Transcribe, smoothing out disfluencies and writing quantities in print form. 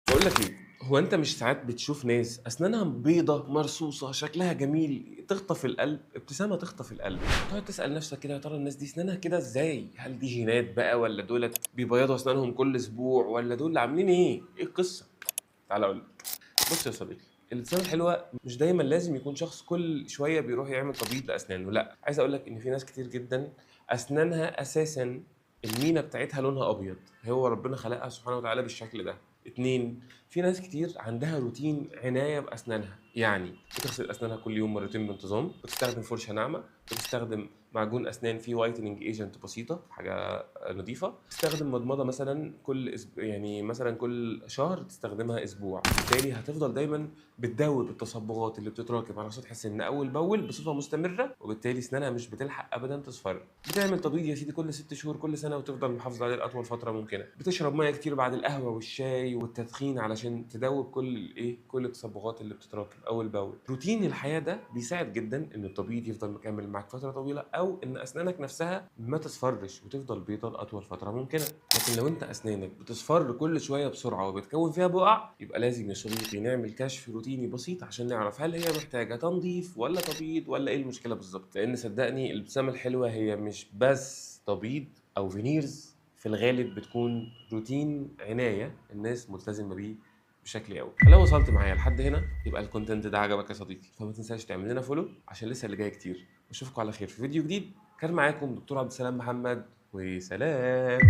باقول لك إيه، هو أنت مش ساعات بتشوف ناس أسنانها بيضة مرصوصة شكلها جميل تخطف القلب، ابتسامة تخطف القلب، تقعد تسأل نفسك كده يا ترى الناس دي أسنانها كده إزاي؟ هل دي جينات بقى والّا دُولة بيبيضوا أسنانهم كل أسبوع والّا دول عاملين إيه؟ إيه القصة؟ تعالَ أقول لك. بُص يا صديقي، الابتسامة الحلوة مش دايمًا لازم يكون شخص كل شوية بيروح يعمل تبييض لأسنانه، لأ، عايز أقول لك إن في ناس كتير جدًا أسنانها أساسًا المينا بتاعتها لونها أبيض، هو ربنا خلقها سبحانه وتعالى بالشكل ده. 2 في ناس كتير عندها روتين عناية بأسنانها، يعني بتغسل أسنانها كل يوم مرتين بانتظام، بتستخدم فرشة ناعمة، بتستخدم معجون أسنان فيه whitening agent بسيطة، حاجة نضيفة، تستخدم مضمضة مثلًا يعني مثلًا كل شهر تستخدمها أسبوع، بالتالي هتفضل دايمًا بتدوّب التصبغات اللي بتتراكم على سطح السن أول بأول بصفة مستمرة، وبالتالي أسنانها مش بتلحق أبدًا تصفر. بتعمل تبييض يا سيدي كل 6 شهور كل سنة وتفضل محافظ عليه لأطول فترة ممكنة. بتشرب مَيّة كتير بعد القهوة والشاي والتدخين علشان تدوّب كل كل التصبغات اللي بتتراكم أول بأول. روتين الحياة ده بيساعد جدًا إن التبييض يفضل مكمّل معاك فترة طويلة، أو إن أسنانك نفسها ما تصفرش وتفضل بيضا لأطول فترة ممكنة. لكن لو أنت أسنانك بتصفر كل شوية بسرعة وبتكوّن فيها بُقع، يبقى لازم يا صديقي نعمل كشف روتيني بسيط عشان نعرف هل هي محتاجة تنضيف والّا تبييض والّا إيه المشكلة بالضبط. لإن صدّقني الابتسامة الحلوة هي مش بس تبييض أو veneers، في الغالب بتكون روتين عناية الناس ملتزمة بيه بشكل يومي. فلو وصلت معايا لحد هنا يبقى الcontent ده عجبك يا صديقي، فما تنساش تعمل لنا follow عشان لسه اللي جاي كتير. واشوفكم على خير في فيديو جديد. كان معاكم دكتور عبد السلام محمد، وسلام.